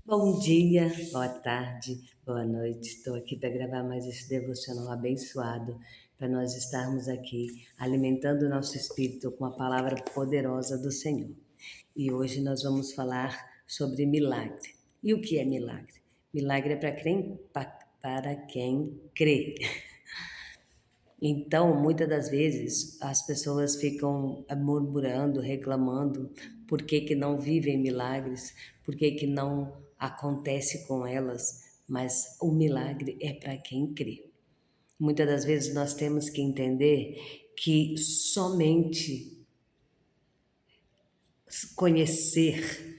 Bom dia, boa tarde, boa noite. Estou aqui para gravar mais esse devocional abençoado, para nós estarmos aqui alimentando o nosso espírito com a palavra poderosa do Senhor. E hoje nós vamos falar sobre milagre. E o que é milagre? Milagre é para quem crê. Então, muitas das vezes, as pessoas ficam murmurando, reclamando, por que que não vivem milagres, por que que não acontece com elas, mas o milagre é para quem crê. Muitas das vezes nós temos que entender que somente conhecer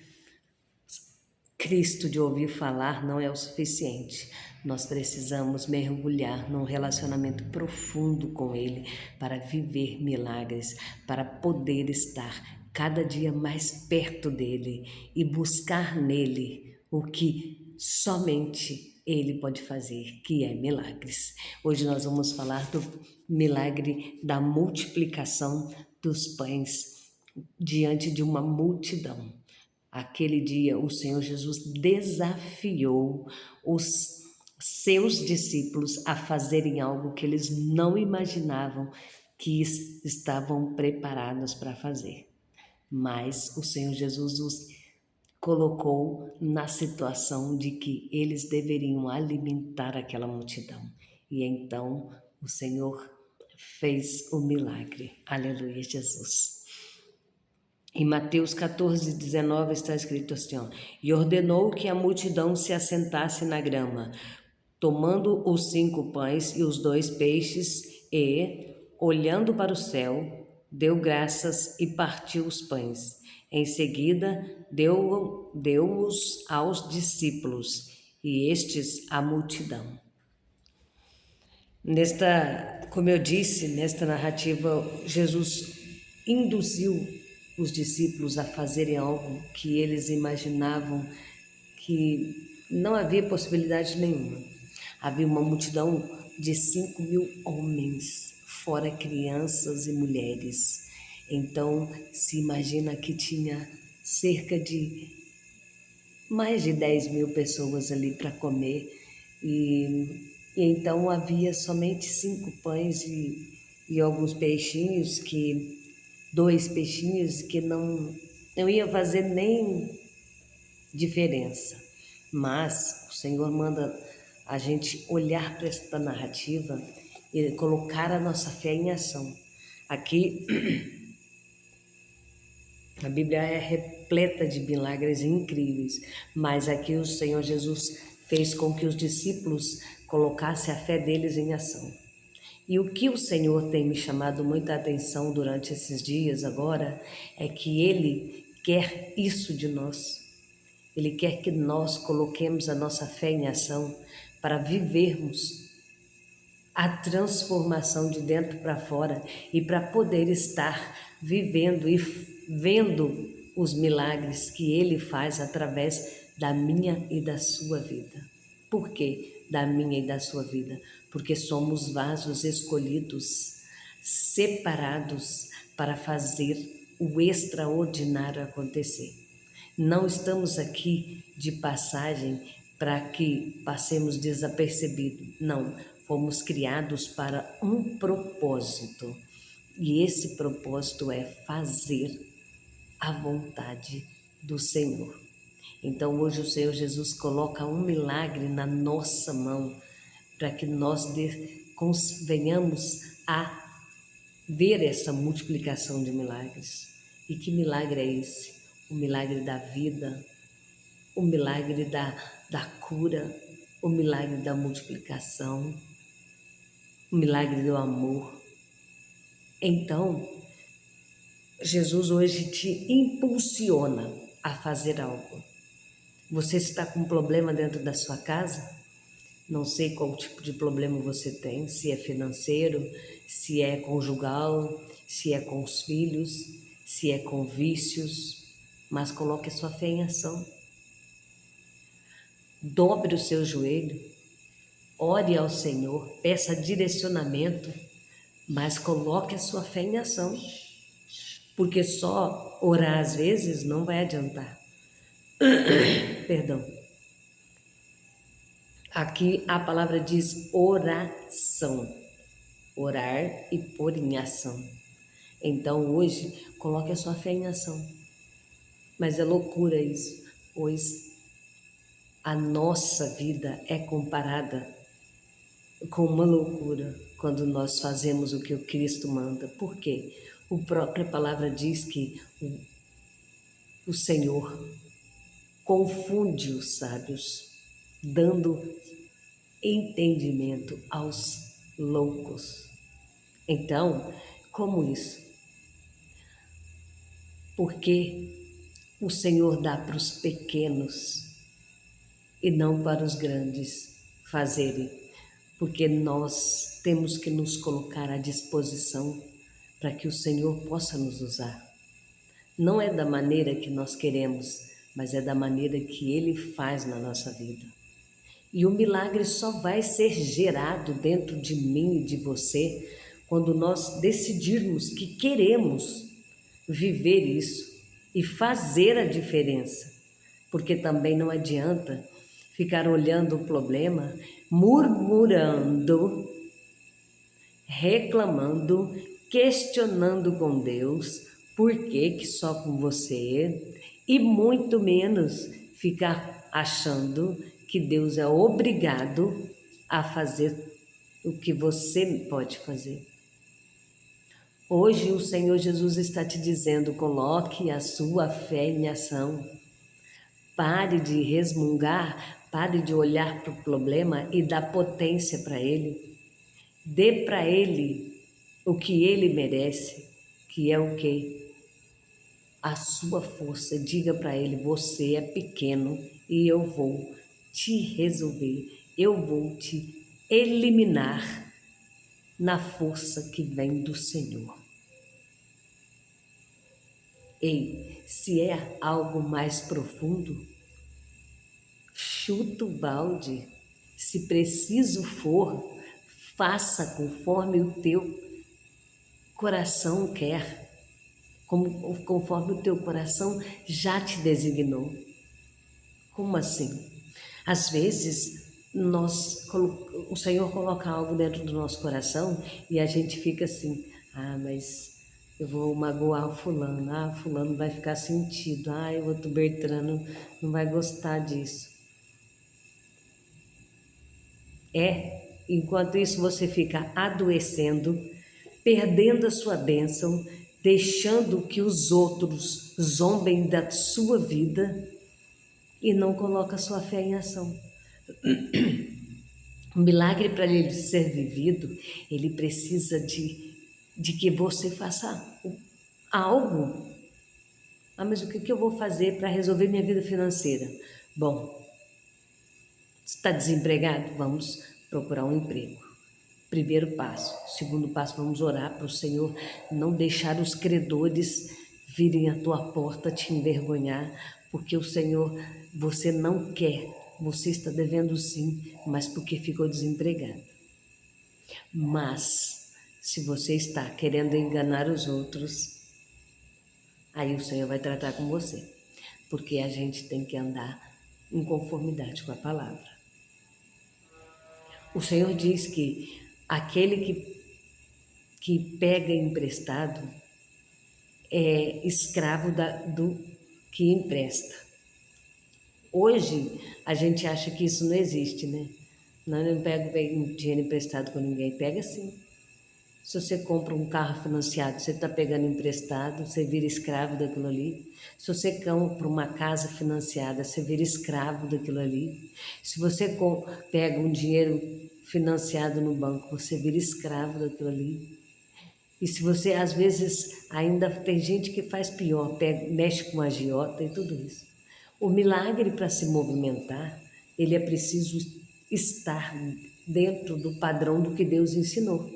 Cristo de ouvir falar não é o suficiente. Nós precisamos mergulhar num relacionamento profundo com Ele para viver milagres, para poder estar cada dia mais perto dele e buscar nele o que somente Ele pode fazer, que é milagres. Hoje nós vamos falar do milagre da multiplicação dos pães diante de uma multidão. Aquele dia, o Senhor Jesus desafiou os seus discípulos a fazerem algo que eles não imaginavam que estavam preparados para fazer. Mas o Senhor Jesus os colocou na situação de que eles deveriam alimentar aquela multidão. E então o Senhor fez o milagre. Aleluia, Jesus. Em Mateus 14:19 está escrito assim, ó, e ordenou que a multidão se assentasse na grama, tomando os 5 pães e os 2 peixes, e, olhando para o céu, deu graças e partiu os pães. Em seguida, deu-os aos discípulos, e estes à multidão. Como eu disse, nesta narrativa, Jesus induziu os discípulos a fazerem algo que eles imaginavam que não havia possibilidade nenhuma. Havia uma multidão de 5.000 homens, fora crianças e mulheres. Então, se imagina que tinha cerca de mais de 10.000 pessoas ali para comer e então havia somente 5 pães e alguns peixinhos, 2 peixinhos que não ia fazer nem diferença. Mas o Senhor manda a gente olhar para esta narrativa e colocar a nossa fé em ação. Aqui a Bíblia é repleta de milagres incríveis, mas aqui o Senhor Jesus fez com que os discípulos colocassem a fé deles em ação. E o que o Senhor tem me chamado muita atenção durante esses dias agora é que Ele quer isso de nós. Ele quer que nós coloquemos a nossa fé em ação para vivermos a transformação de dentro para fora e para poder estar vivendo e vendo os milagres que Ele faz através da minha e da sua vida. Por quê da minha e da sua vida? Porque somos vasos escolhidos, separados para fazer o extraordinário acontecer. Não estamos aqui de passagem para que passemos desapercebido. Não, fomos criados para um propósito. E esse propósito é fazer a vontade do Senhor. Então hoje o Senhor Jesus coloca um milagre na nossa mão para que nós venhamos a ver essa multiplicação de milagres. E que milagre é esse? O milagre da vida, o milagre da cura, o milagre da multiplicação, o milagre do amor. Então, Jesus hoje te impulsiona a fazer algo. Você está com um problema dentro da sua casa? Não sei qual tipo de problema você tem, se é financeiro, se é conjugal, se é com os filhos, se é com vícios, mas coloque a sua fé em ação. Dobre o seu joelho, ore ao Senhor, peça direcionamento, mas coloque a sua fé em ação, porque só orar às vezes não vai adiantar. Perdão. Aqui a palavra diz oração, orar e pôr em ação. Então hoje, coloque a sua fé em ação. Mas é loucura isso, pois a nossa vida é comparada com uma loucura quando nós fazemos o que o Cristo manda. Por quê? A própria palavra diz que o Senhor confunde os sábios, dando entendimento aos loucos. Então, como isso? Porque o Senhor dá para os pequenos e não para os grandes fazerem, porque nós temos que nos colocar à disposição para que o Senhor possa nos usar. Não é da maneira que nós queremos, mas é da maneira que Ele faz na nossa vida. E o milagre só vai ser gerado dentro de mim e de você quando nós decidirmos que queremos viver isso e fazer a diferença. Porque também não adianta ficar olhando o problema, murmurando, reclamando, questionando com Deus, por que só com você, e muito menos ficar achando que Deus é obrigado a fazer o que você pode fazer. Hoje o Senhor Jesus está te dizendo, coloque a sua fé em ação. Pare de resmungar, pare de olhar para o problema e dar potência para ele. Dê para ele o que ele merece, que é o quê? A sua força. Diga para ele, você é pequeno e eu vou te resolver, eu vou te eliminar na força que vem do Senhor. Ei, se é algo mais profundo, chuta o balde. Se preciso for, faça conforme o teu coração quer, conforme o teu coração já te designou. Como assim? Às vezes, o Senhor coloca algo dentro do nosso coração e a gente fica assim, mas eu vou magoar o fulano, fulano vai ficar sentido, o outro Bertrano não vai gostar disso. Enquanto isso você fica adoecendo, perdendo a sua bênção, deixando que os outros zombem da sua vida e não coloca a sua fé em ação. O milagre, para ele ser vivido, ele precisa de que você faça algo. Mas o que eu vou fazer para resolver minha vida financeira? Bom, está desempregado? Vamos procurar um emprego. Primeiro passo. Segundo passo, vamos orar para o Senhor não deixar os credores virem à tua porta te envergonhar, porque o Senhor, você não quer, você está devendo sim, mas porque ficou desempregado. Mas, se você está querendo enganar os outros, aí o Senhor vai tratar com você, porque a gente tem que andar em conformidade com a palavra. O Senhor diz que aquele que pega emprestado é escravo do que empresta. Hoje a gente acha que isso não existe, né? Não, eu não pego dinheiro emprestado com ninguém. Pega sim. Se você compra um carro financiado, você está pegando emprestado, você vira escravo daquilo ali. Se você compra uma casa financiada, você vira escravo daquilo ali. Se você pega um dinheiro financiado no banco, você vira escravo daquilo ali. E se você, às vezes, ainda tem gente que faz pior, mexe com agiota e tudo isso. O milagre, para se movimentar, ele é preciso estar dentro do padrão do que Deus ensinou.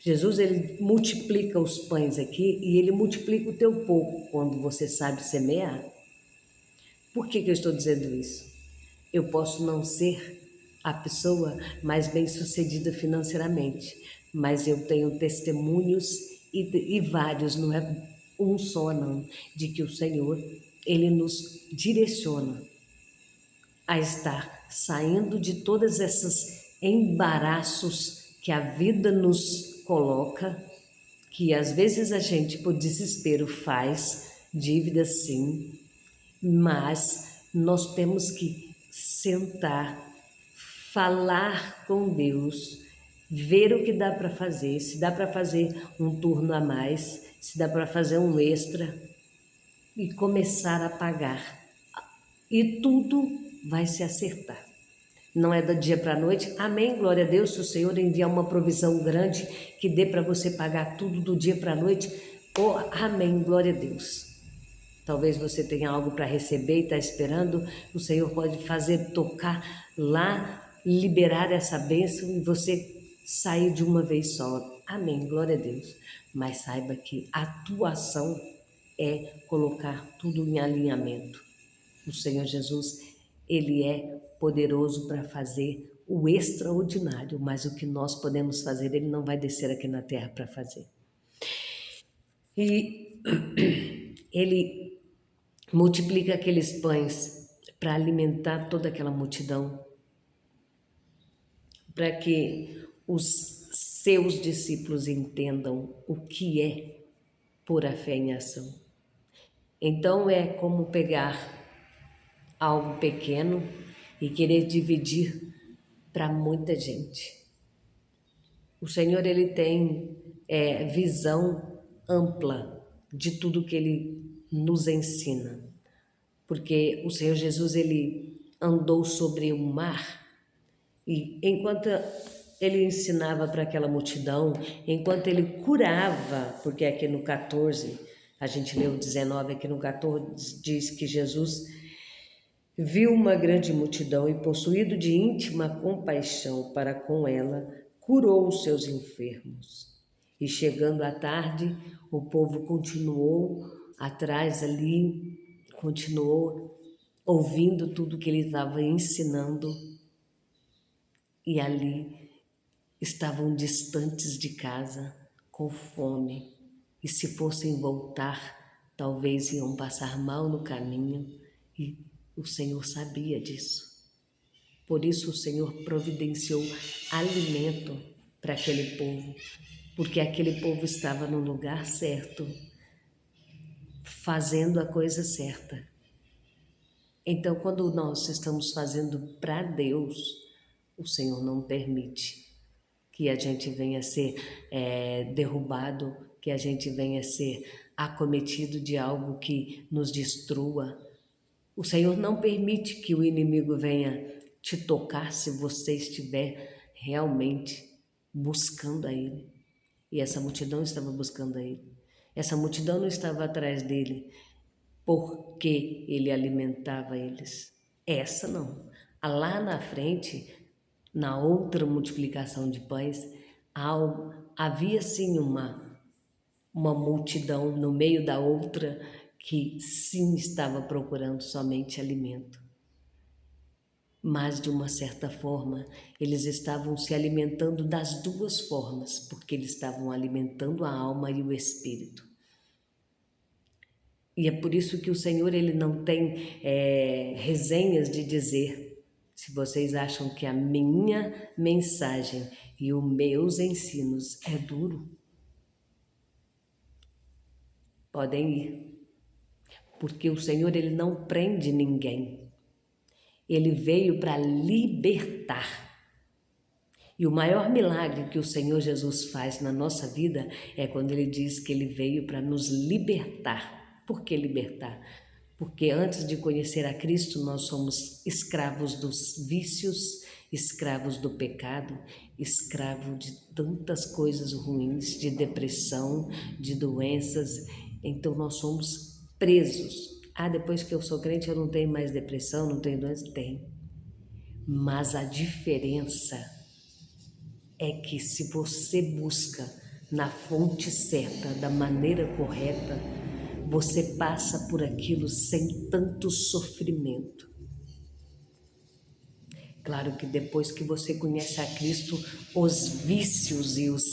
Jesus, ele multiplica os pães aqui e ele multiplica o teu pouco quando você sabe semear. Por que eu estou dizendo isso? Eu posso não ser a pessoa mais bem-sucedida financeiramente, mas eu tenho testemunhos e vários, não é um só não, de que o Senhor, ele nos direciona a estar saindo de todas essas embaraços que a vida nos coloca, que às vezes a gente, por desespero, faz dívida sim, mas nós temos que sentar, falar com Deus, ver o que dá para fazer, se dá para fazer um turno a mais, se dá para fazer um extra e começar a pagar. E tudo vai se acertar. Não é do dia para a noite. Amém, glória a Deus. Se o Senhor enviar uma provisão grande que dê para você pagar tudo do dia para a noite, oh, amém, glória a Deus. Talvez você tenha algo para receber e está esperando, o Senhor pode fazer tocar lá, liberar essa bênção e você sair de uma vez só. Amém, glória a Deus. Mas saiba que a tua ação é colocar tudo em alinhamento. O Senhor Jesus, Ele é poderoso para fazer o extraordinário, mas o que nós podemos fazer, Ele não vai descer aqui na terra para fazer. E Ele multiplica aqueles pães para alimentar toda aquela multidão, para que os seus discípulos entendam o que é pôr a fé em ação. Então é como pegar algo pequeno e querer dividir para muita gente. O Senhor, Ele tem visão ampla de tudo que Ele nos ensina. Porque o Senhor Jesus, Ele andou sobre o mar e enquanto Ele ensinava para aquela multidão, enquanto Ele curava, porque aqui no 14, a gente leu 19, aqui no 14 diz que Jesus viu uma grande multidão e, possuído de íntima compaixão para com ela, curou os seus enfermos. E chegando à tarde, o povo continuou atrás ali, continuou ouvindo tudo que ele estava ensinando. E ali estavam distantes de casa, com fome. E se fossem voltar, talvez iam passar mal no caminho. E o Senhor sabia disso. Por isso o Senhor providenciou alimento para aquele povo, porque aquele povo estava no lugar certo, fazendo a coisa certa. Então, quando nós estamos fazendo para Deus, o Senhor não permite que a gente venha a ser derrubado, que a gente venha a ser acometido de algo que nos destrua. O Senhor não permite que o inimigo venha te tocar se você estiver realmente buscando a Ele. E essa multidão estava buscando a Ele. Essa multidão não estava atrás dele porque Ele alimentava eles. Essa não. Lá na frente, na outra multiplicação de pães, havia sim uma multidão no meio da outra que sim estava procurando somente alimento. Mas, de uma certa forma, eles estavam se alimentando das duas formas, porque eles estavam alimentando a alma e o espírito. E é por isso que o Senhor, Ele não tem resenhas de dizer, se vocês acham que a minha mensagem e os meus ensinos é duro, podem ir. Porque o Senhor, Ele não prende ninguém. Ele veio para libertar. E o maior milagre que o Senhor Jesus faz na nossa vida é quando Ele diz que Ele veio para nos libertar. Por que libertar? Porque antes de conhecer a Cristo, nós somos escravos dos vícios, escravos do pecado, escravos de tantas coisas ruins, de depressão, de doenças. Então nós somos presos. Depois que eu sou crente eu não tenho mais depressão, não tenho doença? Tem. Mas a diferença é que se você busca na fonte certa, da maneira correta, você passa por aquilo sem tanto sofrimento. Claro que depois que você conhece a Cristo, os vícios e os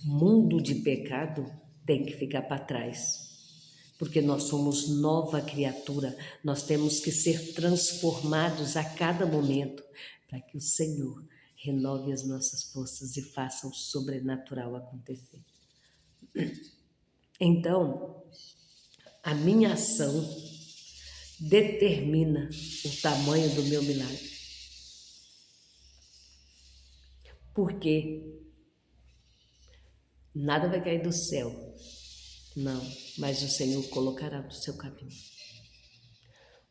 mundos de pecado têm que ficar para trás. porque nós somos nova criatura, nós temos que ser transformados a cada momento para que o Senhor renove as nossas forças e faça o sobrenatural acontecer. Então, a minha ação determina o tamanho do meu milagre. Porque nada vai cair do céu, não, mas o Senhor colocará no seu caminho.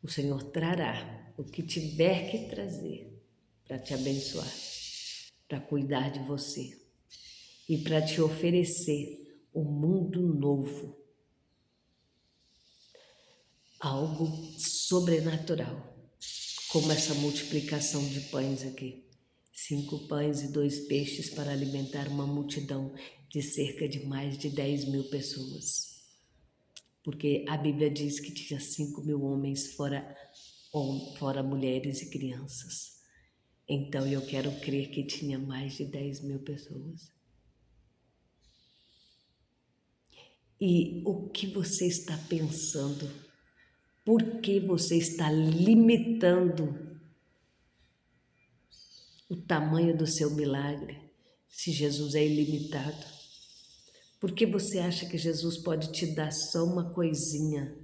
O Senhor trará o que tiver que trazer para te abençoar, para cuidar de você e para te oferecer um mundo novo, algo sobrenatural, como essa multiplicação de pães aqui. 5 pães e 2 peixes para alimentar uma multidão de cerca de mais de 10.000 pessoas. Porque a Bíblia diz que tinha 5.000 homens, fora mulheres e crianças. Então eu quero crer que tinha mais de 10.000 pessoas. E o que você está pensando? Por que você está limitando o tamanho do seu milagre, se Jesus é ilimitado? Por que você acha que Jesus pode te dar só uma coisinha?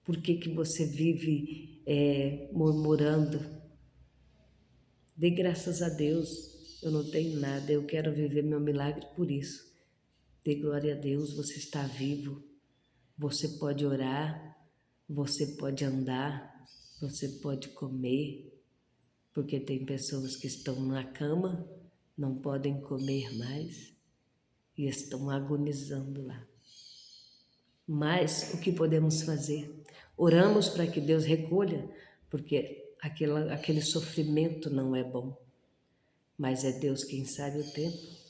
Por que você vive murmurando? Dê graças a Deus, eu não tenho nada, eu quero viver meu milagre por isso. Dê glória a Deus, você está vivo, você pode orar, você pode andar, você pode comer, porque tem pessoas que estão na cama, não podem comer mais e estão agonizando lá. Mas o que podemos fazer? Oramos para que Deus recolha, porque aquele sofrimento não é bom, mas é Deus quem sabe o tempo.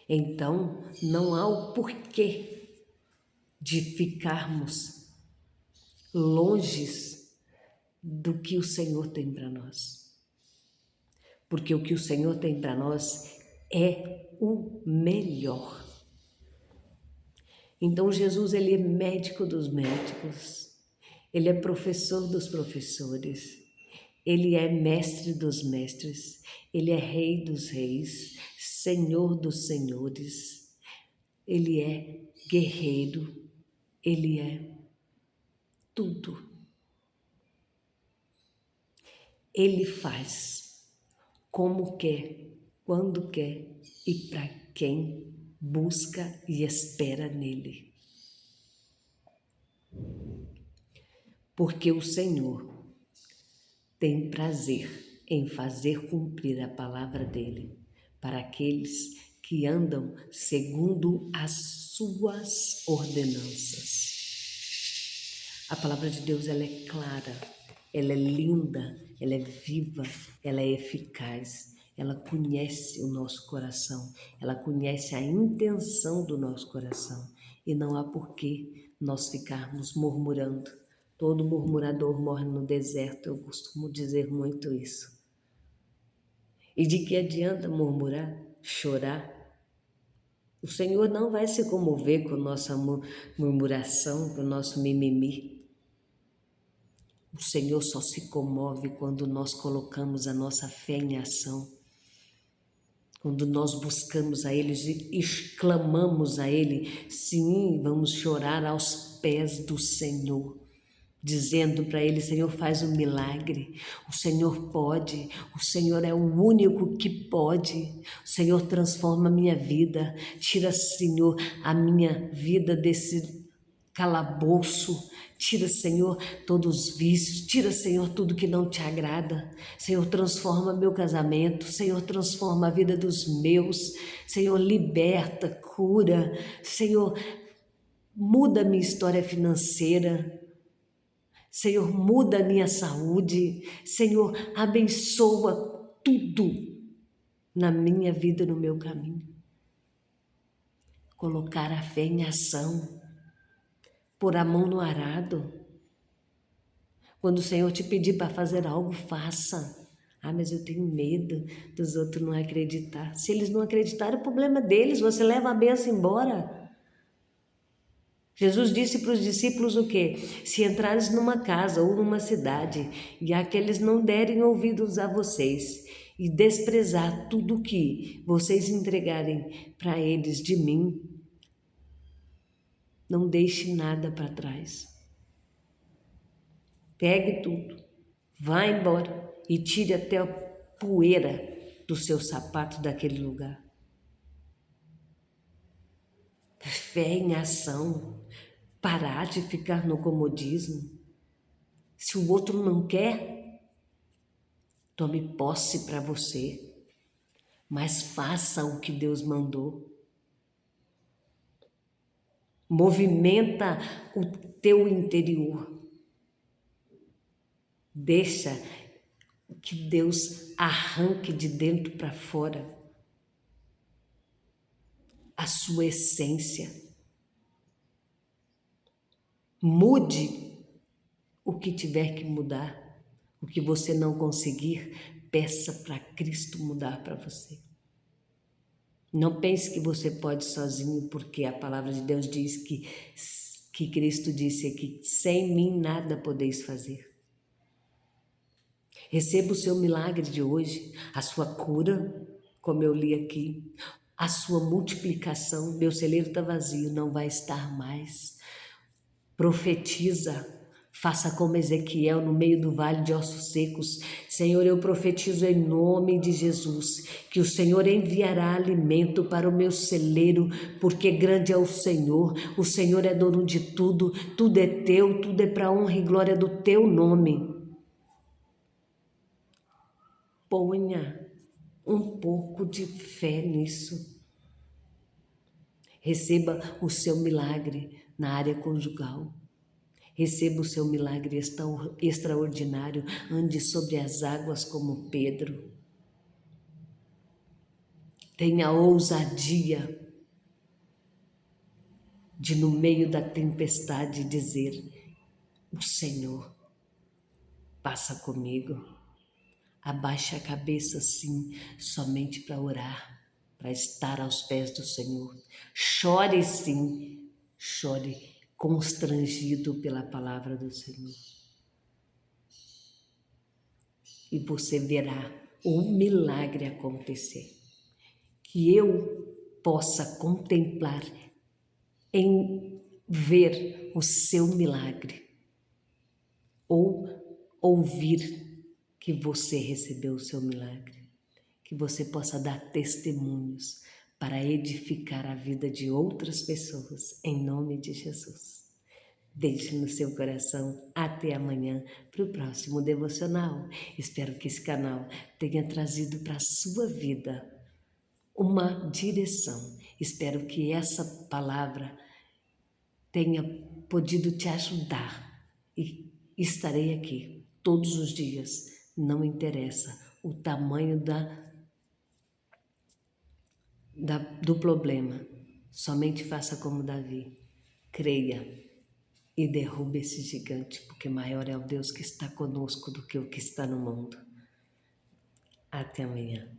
Então, não há o porquê de ficarmos longe do que o Senhor tem para nós. Porque o que o Senhor tem para nós é o melhor. Então Jesus, ele é médico dos médicos, ele é professor dos professores, ele é mestre dos mestres, ele é rei dos reis, senhor dos senhores, ele é guerreiro, ele é tudo. Ele faz como quer, quando quer e para quem busca e espera nele. Porque o Senhor tem prazer em fazer cumprir a palavra dele para aqueles que andam segundo as suas ordenanças. A palavra de Deus, ela é clara, ela é linda, ela é viva, ela é eficaz. Ela conhece o nosso coração, ela conhece a intenção do nosso coração. E não há porquê nós ficarmos murmurando. Todo murmurador morre no deserto, eu costumo dizer muito isso. E de que adianta murmurar, chorar? O Senhor não vai se comover com nossa murmuração, com o nosso mimimi. O Senhor só se comove quando nós colocamos a nossa fé em ação. Quando nós buscamos a Ele e exclamamos a Ele, sim, vamos chorar aos pés do Senhor, dizendo para Ele, Senhor, faz um milagre, o Senhor pode, o Senhor é o único que pode, o Senhor transforma a minha vida, tira, Senhor, a minha vida desse calabouço, tira, Senhor, todos os vícios, tira, Senhor, tudo que não te agrada. Senhor, transforma meu casamento, Senhor, transforma a vida dos meus, Senhor, liberta, cura, Senhor, muda a minha história financeira, Senhor, muda a minha saúde, Senhor, abençoa tudo na minha vida, no meu caminho. Colocar a fé em ação, pôr a mão no arado. Quando o Senhor te pedir para fazer algo, faça. Ah, mas eu tenho medo dos outros não acreditar. Se eles não acreditarem, o problema é deles, você leva a bênção embora. Jesus disse para os discípulos o quê? Se entrares numa casa ou numa cidade e aqueles não derem ouvidos a vocês e desprezar tudo que vocês entregarem para eles de mim, não deixe nada para trás. Pegue tudo, vá embora e tire até a poeira do seu sapato daquele lugar. Fé em ação, parar de ficar no comodismo. Se o outro não quer, tome posse para você, mas faça o que Deus mandou. Movimenta o teu interior. Deixa que Deus arranque de dentro para fora a sua essência. Mude o que tiver que mudar. O que você não conseguir, peça para Cristo mudar para você. Não pense que você pode sozinho, porque a palavra de Deus diz que Cristo disse que sem mim nada podeis fazer. Receba o seu milagre de hoje, a sua cura, como eu li aqui, a sua multiplicação. Meu celeiro está vazio, não vai estar mais. Profetiza, faça como Ezequiel no meio do vale de ossos secos. Senhor, eu profetizo em nome de Jesus que o Senhor enviará alimento para o meu celeiro, porque grande é o Senhor é dono de tudo, tudo é teu, tudo é para honra e glória do teu nome. Ponha um pouco de fé nisso. Receba o seu milagre na área conjugal. Receba o seu milagre extraordinário. Ande sobre as águas como Pedro. Tenha ousadia de, no meio da tempestade, dizer: o Senhor passa comigo. Abaixe a cabeça, sim, somente para orar, para estar aos pés do Senhor. Chore, sim, chore constrangido pela palavra do Senhor. E você verá o milagre acontecer. Que eu possa contemplar em ver o seu milagre ou ouvir que você recebeu o seu milagre, que você possa dar testemunhos para edificar a vida de outras pessoas, em nome de Jesus. Deixe no seu coração. Até amanhã para o próximo devocional. Espero que esse canal tenha trazido para a sua vida uma direção. Espero que essa palavra tenha podido te ajudar e estarei aqui todos os dias. Não interessa o tamanho do problema. Somente faça como Davi. Creia e derrube esse gigante, porque maior é o Deus que está conosco do que o que está no mundo. Até amanhã.